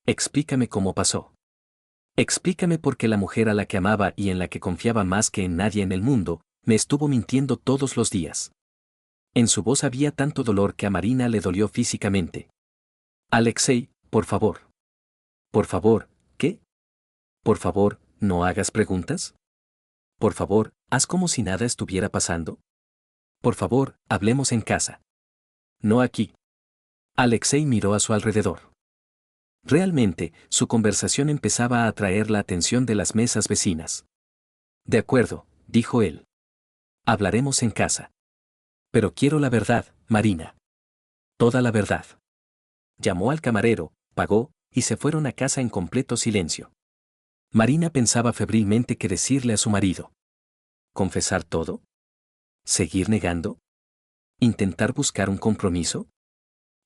Explícame cómo pasó. Explícame por qué la mujer a la que amaba y en la que confiaba más que en nadie en el mundo, me estuvo mintiendo todos los días. En su voz había tanto dolor que a Marina le dolió físicamente. Alexei, por favor. Por favor, ¿qué? Por favor, no hagas preguntas. Por favor, haz como si nada estuviera pasando. Por favor, hablemos en casa. No aquí. Alexei miró a su alrededor. Realmente, su conversación empezaba a atraer la atención de las mesas vecinas. De acuerdo, dijo él. Hablaremos en casa. Pero quiero la verdad, Marina. Toda la verdad. Llamó al camarero, pagó, y se fueron a casa en completo silencio. Marina pensaba febrilmente qué decirle a su marido. ¿Confesar todo? ¿Seguir negando? ¿Intentar buscar un compromiso?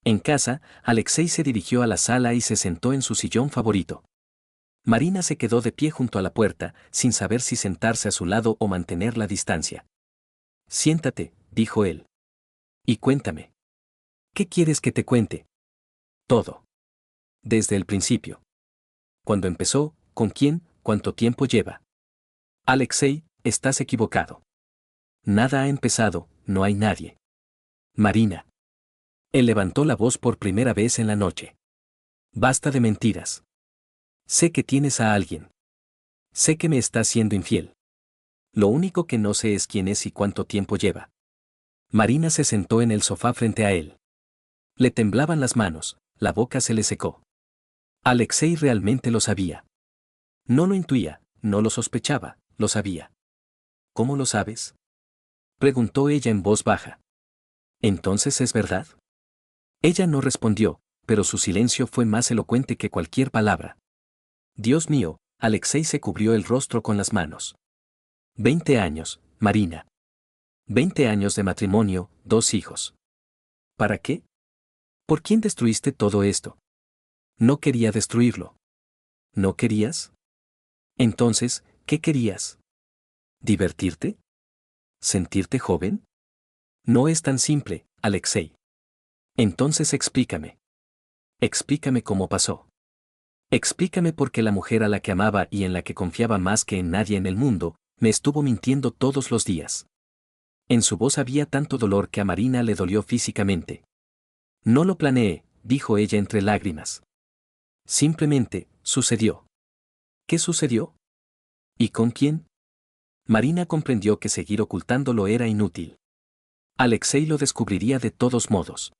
En casa, Alexei se dirigió a la sala y se sentó en su sillón favorito. Marina se quedó de pie junto a la puerta, sin saber si sentarse a su lado o mantener la distancia. Siéntate, dijo él. Y cuéntame. ¿Qué quieres que te cuente? Todo. Desde el principio. ¿Cuándo empezó? ¿Con quién? ¿Cuánto tiempo lleva? Alexei, estás equivocado. Nada ha empezado, no hay nadie. Marina. Él levantó la voz por primera vez en la noche. Basta de mentiras. Sé que tienes a alguien. Sé que me estás siendo infiel. Lo único que no sé es quién es y cuánto tiempo lleva. Marina se sentó en el sofá frente a él. Le temblaban las manos, la boca se le secó. Alexei realmente lo sabía. No lo intuía, no lo sospechaba, lo sabía. ¿Cómo lo sabes? Preguntó ella en voz baja. ¿Entonces es verdad? Ella no respondió, pero su silencio fue más elocuente que cualquier palabra. Dios mío, Alexei se cubrió el rostro con las manos. 20 años, Marina. 20 años de matrimonio, 2 hijos. ¿Para qué? ¿Por quién destruiste todo esto? No quería destruirlo. ¿No querías? Entonces, ¿qué querías? ¿Divertirte? ¿Sentirte joven? No es tan simple, Alexei. Entonces explícame. Explícame cómo pasó. Explícame por qué la mujer a la que amaba y en la que confiaba más que en nadie en el mundo, me estuvo mintiendo todos los días. En su voz había tanto dolor que a Marina le dolió físicamente. No lo planeé, dijo ella entre lágrimas. Simplemente, sucedió. ¿Qué sucedió? ¿Y con quién? Marina comprendió que seguir ocultándolo era inútil. Alexei lo descubriría de todos modos.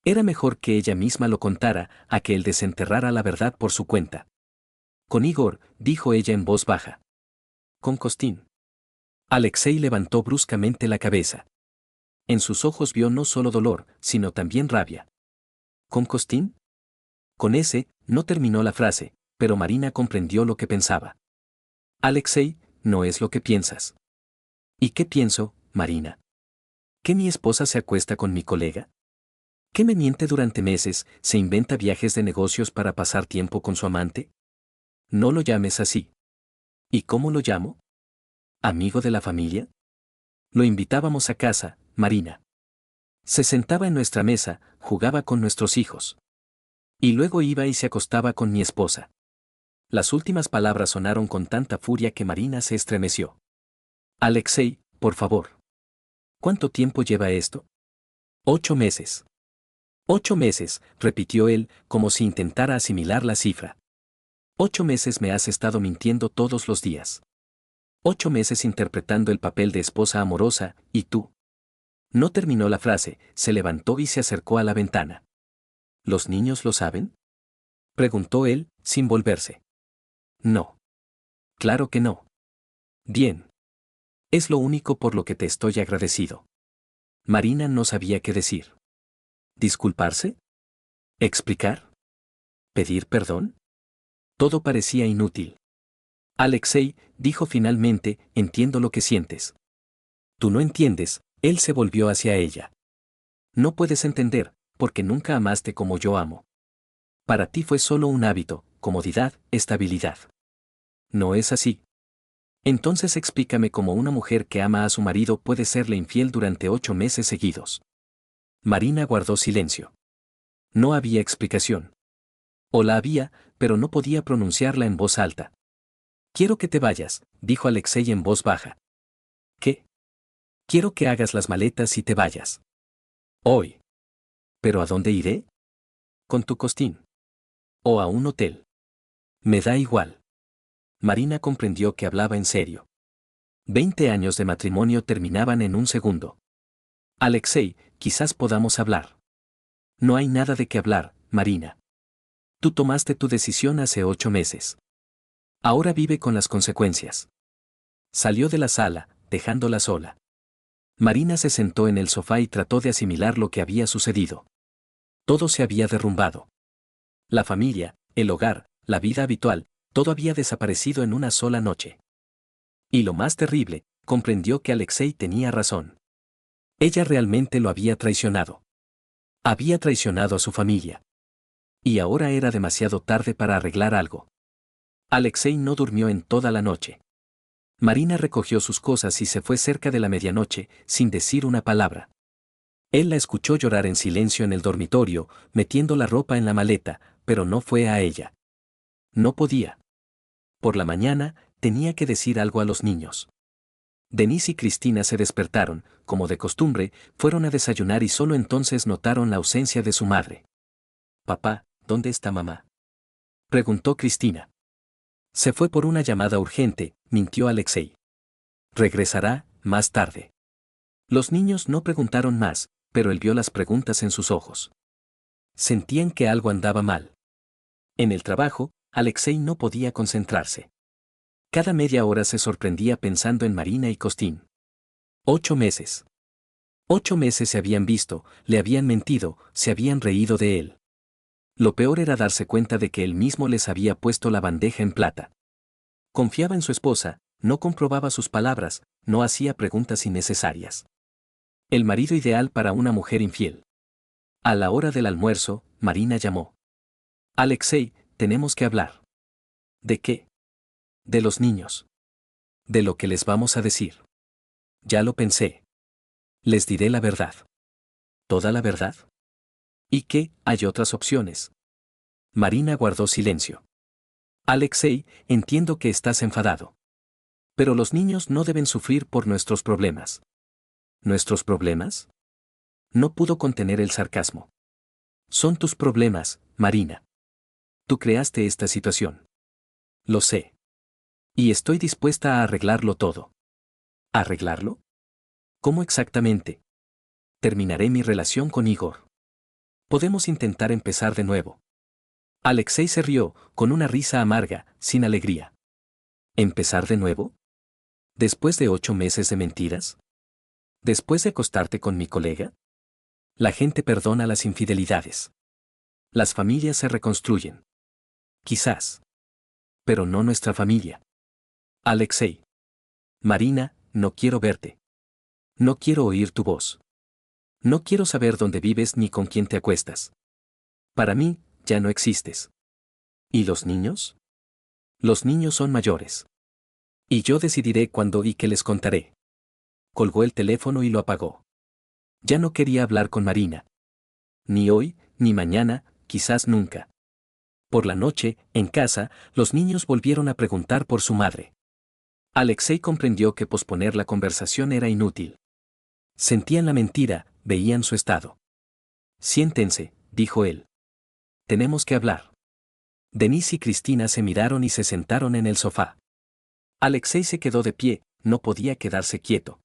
Era mejor que ella misma lo contara a que él desenterrara la verdad por su cuenta. Con Igor, dijo ella en voz baja. Con Costín. Alexei levantó bruscamente la cabeza. En sus ojos vio no solo dolor, sino también rabia. ¿Con Costín? Con ese, no terminó la frase, pero Marina comprendió lo que pensaba. Alexei, no es lo que piensas. ¿Y qué pienso, Marina? ¿Que mi esposa se acuesta con mi colega? ¿Que me miente durante meses, se inventa viajes de negocios para pasar tiempo con su amante? No lo llames así. ¿Y cómo lo llamo? ¿Amigo de la familia? Lo invitábamos a casa, Marina. Se sentaba en nuestra mesa, jugaba con nuestros hijos. Y luego iba y se acostaba con mi esposa. Las últimas palabras sonaron con tanta furia que Marina se estremeció. Alexei, por favor. ¿Cuánto tiempo lleva esto? 8 meses. 8 meses, repitió él, como si intentara asimilar la cifra. 8 meses me has estado mintiendo todos los días. 8 meses interpretando el papel de esposa amorosa, ¿y tú? No terminó la frase, se levantó y se acercó a la ventana. ¿Los niños lo saben? Preguntó él, sin volverse. No. Claro que no. Bien. Es lo único por lo que te estoy agradecido. Marina no sabía qué decir. ¿Disculparse? ¿Explicar? ¿Pedir perdón? Todo parecía inútil. Alexei, dijo finalmente, entiendo lo que sientes. Tú no entiendes, él se volvió hacia ella. No puedes entender, porque nunca amaste como yo amo. Para ti fue solo un hábito, comodidad, estabilidad. ¿No es así? Entonces explícame cómo una mujer que ama a su marido puede serle infiel durante 8 meses seguidos. Marina guardó silencio. No había explicación. O la había, pero no podía pronunciarla en voz alta. Quiero que te vayas, dijo Alexei en voz baja. ¿Qué? Quiero que hagas las maletas y te vayas. Hoy. ¿Pero a dónde iré? Con tu Costín. O a un hotel. Me da igual. Marina comprendió que hablaba en serio. 20 años de matrimonio terminaban en un segundo. Alexei, quizás podamos hablar. No hay nada de qué hablar, Marina. Tú tomaste tu decisión hace 8 meses. Ahora vive con las consecuencias. Salió de la sala, dejándola sola. Marina se sentó en el sofá y trató de asimilar lo que había sucedido. Todo se había derrumbado. La familia, el hogar, la vida habitual, todo había desaparecido en una sola noche. Y lo más terrible, comprendió que Alexei tenía razón. Ella realmente lo había traicionado. Había traicionado a su familia. Y ahora era demasiado tarde para arreglar algo. Alexei no durmió en toda la noche. Marina recogió sus cosas y se fue cerca de la medianoche, sin decir una palabra. Él la escuchó llorar en silencio en el dormitorio, metiendo la ropa en la maleta, pero no fue a ella. No podía. Por la mañana, tenía que decir algo a los niños. Denise y Cristina se despertaron, como de costumbre, fueron a desayunar y solo entonces notaron la ausencia de su madre. «Papá, ¿dónde está mamá?», preguntó Cristina. Se fue por una llamada urgente, mintió Alexei. Regresará, más tarde. Los niños no preguntaron más, pero él vio las preguntas en sus ojos. Sentían que algo andaba mal. En el trabajo, Alexei no podía concentrarse. Cada media hora se sorprendía pensando en Marina y Costín. 8 meses. 8 meses se habían visto, le habían mentido, se habían reído de él. Lo peor era darse cuenta de que él mismo les había puesto la bandeja en plata. Confiaba en su esposa, no comprobaba sus palabras, no hacía preguntas innecesarias. El marido ideal para una mujer infiel. A la hora del almuerzo, Marina llamó. «Alexei, tenemos que hablar». «¿De qué?». «De los niños. De lo que les vamos a decir». «Ya lo pensé. Les diré la verdad». «¿Toda la verdad?». «¿Y qué? Hay otras opciones». Marina guardó silencio. «Alexei, entiendo que estás enfadado. Pero los niños no deben sufrir por nuestros problemas». ¿Nuestros problemas? No pudo contener el sarcasmo. Son tus problemas, Marina. Tú creaste esta situación. Lo sé. Y estoy dispuesta a arreglarlo todo. ¿Arreglarlo? ¿Cómo exactamente? Terminaré mi relación con Igor. Podemos intentar empezar de nuevo. Alexei se rió, con una risa amarga, sin alegría. ¿Empezar de nuevo? ¿Después de 8 meses de mentiras? ¿Después de acostarte con mi colega? La gente perdona las infidelidades. Las familias se reconstruyen. Quizás. Pero no nuestra familia. Alexei. Marina, no quiero verte. No quiero oír tu voz. No quiero saber dónde vives ni con quién te acuestas. Para mí, ya no existes. ¿Y los niños? Los niños son mayores. Y yo decidiré cuándo y qué les contaré. Colgó el teléfono y lo apagó. Ya no quería hablar con Marina. Ni hoy, ni mañana, quizás nunca. Por la noche, en casa, los niños volvieron a preguntar por su madre. Alexei comprendió que posponer la conversación era inútil. Sentían la mentira, veían su estado. Siéntense, dijo él. Tenemos que hablar. Denise y Cristina se miraron y se sentaron en el sofá. Alexei se quedó de pie, no podía quedarse quieto.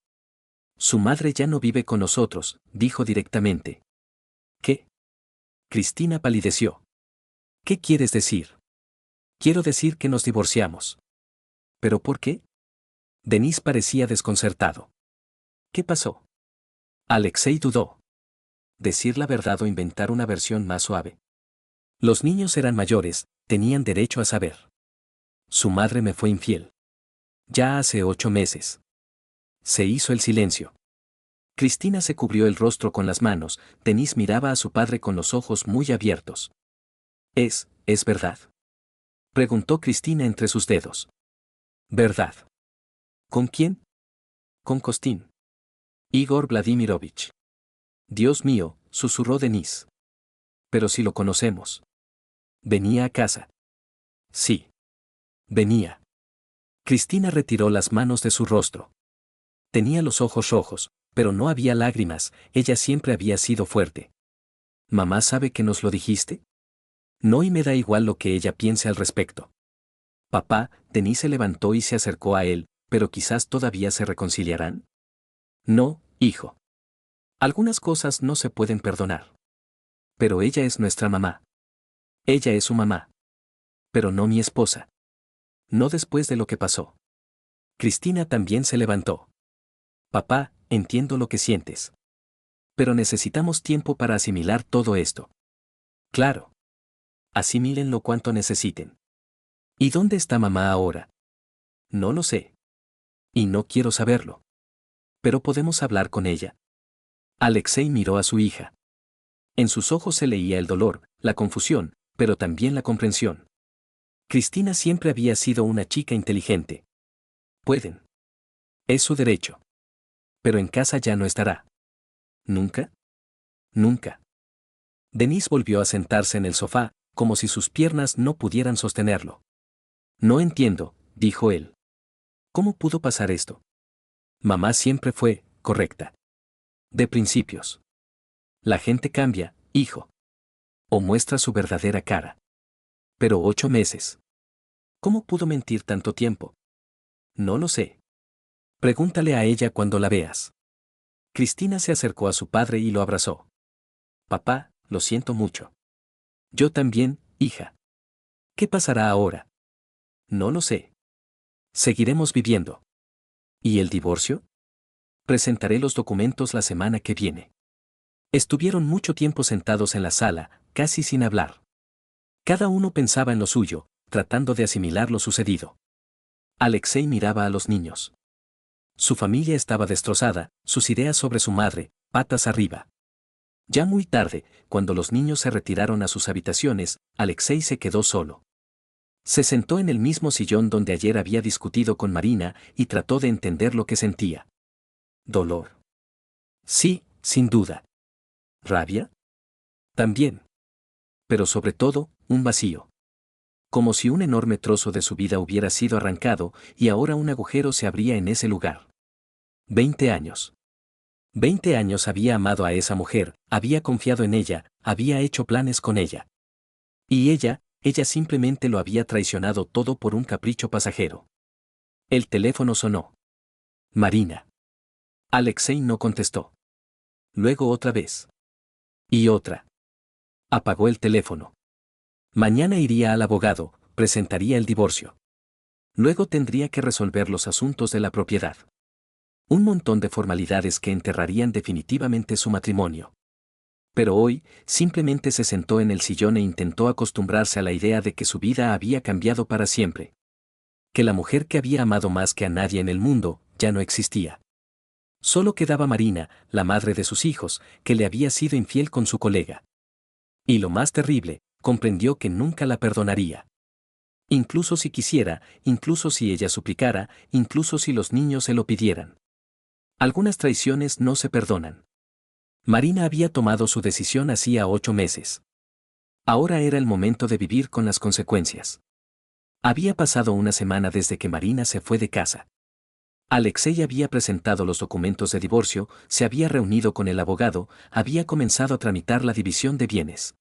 Su madre ya no vive con nosotros, dijo directamente. ¿Qué? Cristina palideció. ¿Qué quieres decir? Quiero decir que nos divorciamos. ¿Pero por qué? Denise parecía desconcertado. ¿Qué pasó? Alexei dudó. ¿Decir la verdad o inventar una versión más suave? Los niños eran mayores, tenían derecho a saber. Su madre me fue infiel. Ya hace 8 meses. Se hizo el silencio. Cristina se cubrió el rostro con las manos, Denise miraba a su padre con los ojos muy abiertos. ¿Es verdad?», preguntó Cristina entre sus dedos. «¿Verdad? ¿Con quién?». «Con Costín. Igor Vladimirovich». «Dios mío», susurró Denise. «Pero si lo conocemos». «¿Venía a casa?». «Sí. Venía». Cristina retiró las manos de su rostro. Tenía los ojos rojos, pero no había lágrimas, ella siempre había sido fuerte. «¿Mamá sabe que nos lo dijiste?». «No, y me da igual lo que ella piense al respecto». «Papá», Denise se levantó y se acercó a él, pero quizás todavía se reconciliarán. No, hijo. Algunas cosas no se pueden perdonar. Pero ella es nuestra mamá. Ella es su mamá. Pero no mi esposa. No después de lo que pasó. Cristina también se levantó. Papá, entiendo lo que sientes. Pero necesitamos tiempo para asimilar todo esto. Claro. Asimílenlo cuanto necesiten. ¿Y dónde está mamá ahora? No lo sé. Y no quiero saberlo. Pero podemos hablar con ella. Alexei miró a su hija. En sus ojos se leía el dolor, la confusión, pero también la comprensión. Cristina siempre había sido una chica inteligente. Pueden. Es su derecho. Pero en casa ya no estará. ¿Nunca? Nunca. Denise volvió a sentarse en el sofá, como si sus piernas no pudieran sostenerlo. No entiendo, dijo él. ¿Cómo pudo pasar esto? Mamá siempre fue correcta. De principios. La gente cambia, hijo. O muestra su verdadera cara. Pero 8 meses. ¿Cómo pudo mentir tanto tiempo? No lo sé. Pregúntale a ella cuando la veas. Cristina se acercó a su padre y lo abrazó. Papá, lo siento mucho. Yo también, hija. ¿Qué pasará ahora? No lo sé. Seguiremos viviendo. ¿Y el divorcio? Presentaré los documentos la semana que viene. Estuvieron mucho tiempo sentados en la sala, casi sin hablar. Cada uno pensaba en lo suyo, tratando de asimilar lo sucedido. Alexei miraba a los niños. Su familia estaba destrozada, sus ideas sobre su madre, patas arriba. Ya muy tarde, cuando los niños se retiraron a sus habitaciones, Alexei se quedó solo. Se sentó en el mismo sillón donde ayer había discutido con Marina y trató de entender lo que sentía. Dolor. Sí, sin duda. ¿Rabia? También. Pero sobre todo, un vacío. Como si un enorme trozo de su vida hubiera sido arrancado y ahora un agujero se abría en ese lugar. 20 años. 20 años había amado a esa mujer, había confiado en ella, había hecho planes con ella. Y ella simplemente lo había traicionado todo por un capricho pasajero. El teléfono sonó. Marina. Alexei no contestó. Luego otra vez. Y otra. Apagó el teléfono. Mañana iría al abogado, presentaría el divorcio. Luego tendría que resolver los asuntos de la propiedad. Un montón de formalidades que enterrarían definitivamente su matrimonio. Pero hoy, simplemente se sentó en el sillón e intentó acostumbrarse a la idea de que su vida había cambiado para siempre. Que la mujer que había amado más que a nadie en el mundo, ya no existía. Solo quedaba Marina, la madre de sus hijos, que le había sido infiel con su colega. Y lo más terrible, comprendió que nunca la perdonaría. Incluso si quisiera, incluso si ella suplicara, incluso si los niños se lo pidieran. Algunas traiciones no se perdonan. Marina había tomado su decisión hacía 8 meses. Ahora era el momento de vivir con las consecuencias. Había pasado una semana desde que Marina se fue de casa. Alexei había presentado los documentos de divorcio, se había reunido con el abogado, había comenzado a tramitar la división de bienes.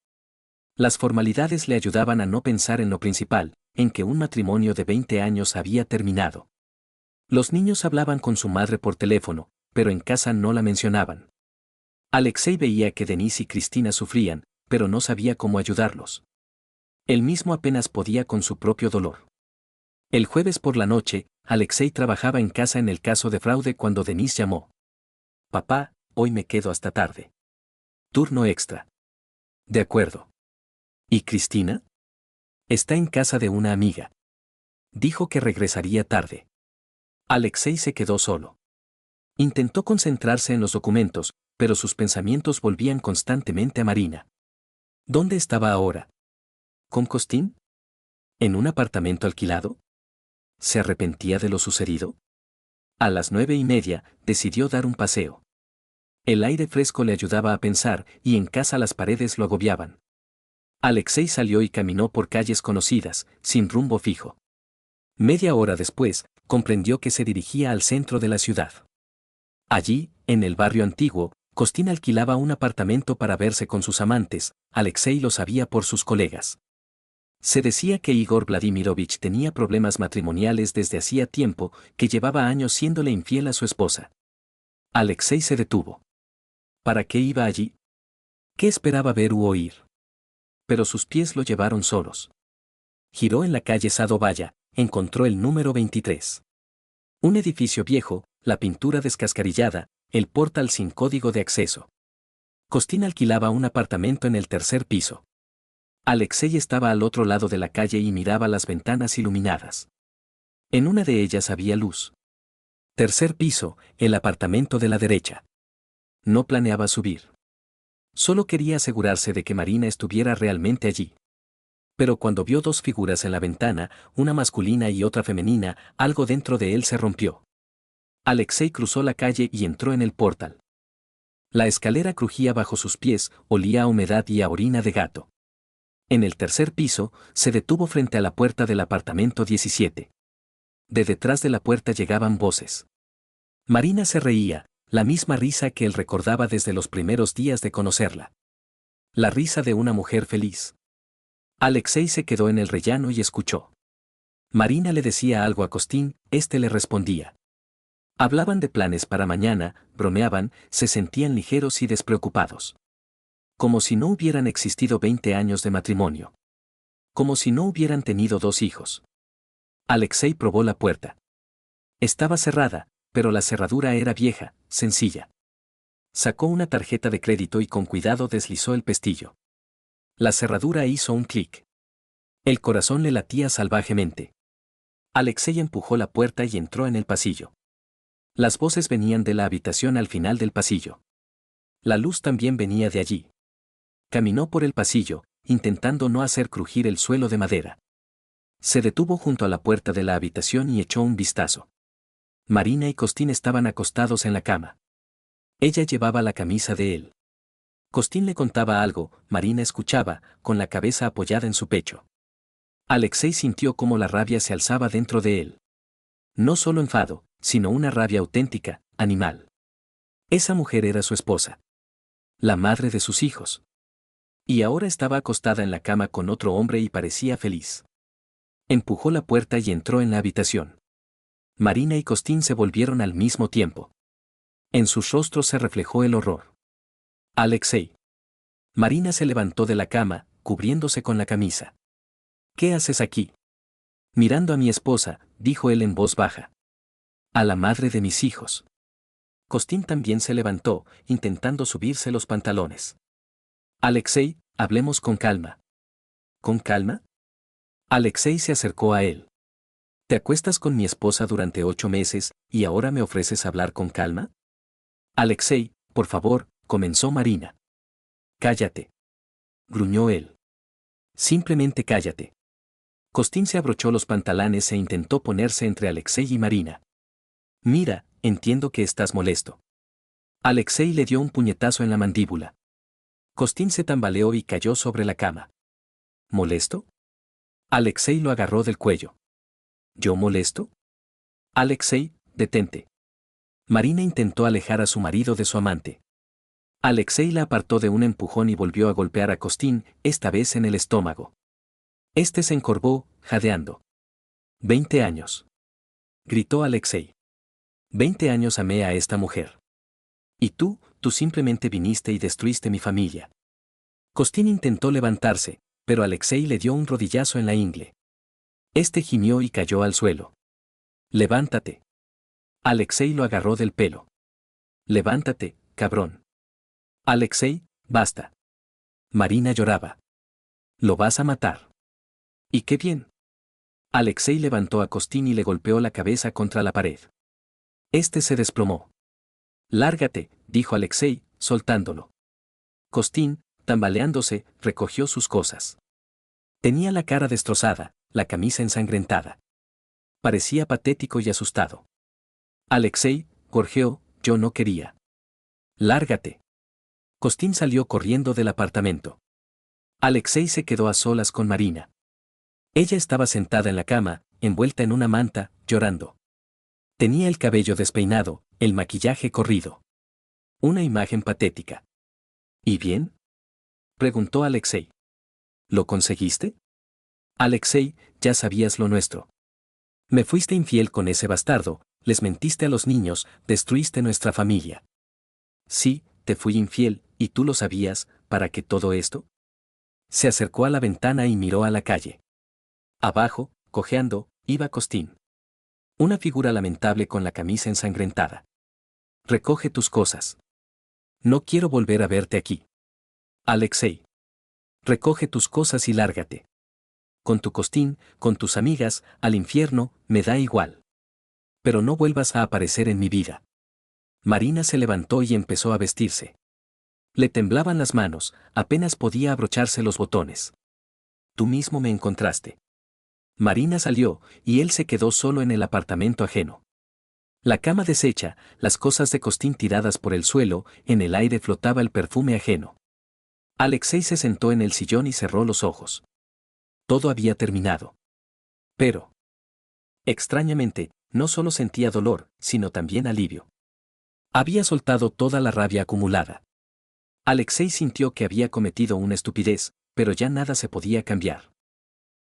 Las formalidades le ayudaban a no pensar en lo principal, en que un matrimonio de 20 años había terminado. Los niños hablaban con su madre por teléfono, pero en casa no la mencionaban. Alexei veía que Denise y Cristina sufrían, pero no sabía cómo ayudarlos. Él mismo apenas podía con su propio dolor. El jueves por la noche, Alexei trabajaba en casa en el caso de fraude cuando Denise llamó. Papá, hoy me quedo hasta tarde. Turno extra. De acuerdo. ¿Y Cristina? Está en casa de una amiga. Dijo que regresaría tarde. Alexei se quedó solo. Intentó concentrarse en los documentos, pero sus pensamientos volvían constantemente a Marina. ¿Dónde estaba ahora? ¿Con Costín? ¿En un apartamento alquilado? ¿Se arrepentía de lo sucedido? A las 9:30, decidió dar un paseo. El aire fresco le ayudaba a pensar, y en casa las paredes lo agobiaban. Alexei salió y caminó por calles conocidas, sin rumbo fijo. Media hora después, comprendió que se dirigía al centro de la ciudad. Allí, en el barrio antiguo, Costín alquilaba un apartamento para verse con sus amantes, Alexei lo sabía por sus colegas. Se decía que Igor Vladimirovich tenía problemas matrimoniales desde hacía tiempo, que llevaba años siéndole infiel a su esposa. Alexei se detuvo. ¿Para qué iba allí? ¿Qué esperaba ver u oír? Pero sus pies lo llevaron solos. Giró en la calle Sadovaya, encontró el número 23. Un edificio viejo, la pintura descascarillada, el portal sin código de acceso. Costin alquilaba un apartamento en el tercer piso. Alexei estaba al otro lado de la calle y miraba las ventanas iluminadas. En una de ellas había luz. Tercer piso, el apartamento de la derecha. No planeaba subir. Solo quería asegurarse de que Marina estuviera realmente allí. Pero cuando vio dos figuras en la ventana, una masculina y otra femenina, algo dentro de él se rompió. Alexei cruzó la calle y entró en el portal. La escalera crujía bajo sus pies, olía a humedad y a orina de gato. En el tercer piso, se detuvo frente a la puerta del apartamento 17. De detrás de la puerta llegaban voces. Marina se reía, la misma risa que él recordaba desde los primeros días de conocerla. La risa de una mujer feliz. Alexei se quedó en el rellano y escuchó. Marina le decía algo a Costin, este le respondía. Hablaban de planes para mañana, bromeaban, se sentían ligeros y despreocupados. Como si no hubieran existido 20 años de matrimonio. Como si no hubieran tenido 2 hijos. Alexei probó la puerta. Estaba cerrada, pero la cerradura era vieja, sencilla. Sacó una tarjeta de crédito y con cuidado deslizó el pestillo. La cerradura hizo un clic. El corazón le latía salvajemente. Alexei empujó la puerta y entró en el pasillo. Las voces venían de la habitación al final del pasillo. La luz también venía de allí. Caminó por el pasillo, intentando no hacer crujir el suelo de madera. Se detuvo junto a la puerta de la habitación y echó un vistazo. Marina y Costin estaban acostados en la cama. Ella llevaba la camisa de él. Costin le contaba algo, Marina escuchaba, con la cabeza apoyada en su pecho. Alexei sintió cómo la rabia se alzaba dentro de él. No solo enfado, sino una rabia auténtica, animal. Esa mujer era su esposa. La madre de sus hijos. Y ahora estaba acostada en la cama con otro hombre y parecía feliz. Empujó la puerta y entró en la habitación. Marina y Costin se volvieron al mismo tiempo. En sus rostros se reflejó el horror. Alexei. Marina se levantó de la cama, cubriéndose con la camisa. ¿Qué haces aquí? Mirando a mi esposa, dijo él en voz baja. A la madre de mis hijos. Costin también se levantó, intentando subirse los pantalones. Alexei, hablemos con calma. ¿Con calma? Alexei se acercó a él. ¿Te acuestas con mi esposa durante 8 meses, y ahora me ofreces hablar con calma? Alexei, por favor, comenzó Marina. Cállate. Gruñó él. Simplemente cállate. Costin se abrochó los pantalones e intentó ponerse entre Alexei y Marina. Mira, entiendo que estás molesto. Alexei le dio un puñetazo en la mandíbula. Costin se tambaleó y cayó sobre la cama. ¿Molesto? Alexei lo agarró del cuello. ¿Yo molesto? Alexei, detente. Marina intentó alejar a su marido de su amante. Alexei la apartó de un empujón y volvió a golpear a Costin, esta vez en el estómago. Este se encorvó, jadeando. 20 años. Gritó Alexei. 20 años amé a esta mujer. Y tú simplemente viniste y destruiste mi familia. Costin intentó levantarse, pero Alexei le dio un rodillazo en la ingle. Este gimió y cayó al suelo. Levántate. Alexei lo agarró del pelo. Levántate, cabrón. Alexei, basta. Marina lloraba. Lo vas a matar. ¿Y qué bien? Alexei levantó a Costin y le golpeó la cabeza contra la pared. Este se desplomó. Lárgate, dijo Alexei, soltándolo. Costin, tambaleándose, recogió sus cosas. Tenía la cara destrozada, la camisa ensangrentada. Parecía patético y asustado. Alexei, gorjeó, yo no quería. Lárgate. Costin salió corriendo del apartamento. Alexei se quedó a solas con Marina. Ella estaba sentada en la cama, envuelta en una manta, llorando. Tenía el cabello despeinado, el maquillaje corrido. Una imagen patética. ¿Y bien? Preguntó Alexei. ¿Lo conseguiste? Alexei, ya sabías lo nuestro. Me fuiste infiel con ese bastardo, les mentiste a los niños, destruiste nuestra familia. Sí, te fui infiel, y tú lo sabías, ¿para qué todo esto? Se acercó a la ventana y miró a la calle. Abajo, cojeando, iba Costín. Una figura lamentable con la camisa ensangrentada. Recoge tus cosas. No quiero volver a verte aquí. Alexei. Recoge tus cosas y lárgate. Con tu Costín, con tus amigas, al infierno, me da igual. Pero no vuelvas a aparecer en mi vida. Marina se levantó y empezó a vestirse. Le temblaban las manos, apenas podía abrocharse los botones. Tú mismo me encontraste. Marina salió, y él se quedó solo en el apartamento ajeno. La cama deshecha, las cosas de Costín tiradas por el suelo, en el aire flotaba el perfume ajeno. Alexei se sentó en el sillón y cerró los ojos. Todo había terminado. Pero, extrañamente, no solo sentía dolor, sino también alivio. Había soltado toda la rabia acumulada. Alexei sintió que había cometido una estupidez, pero ya nada se podía cambiar.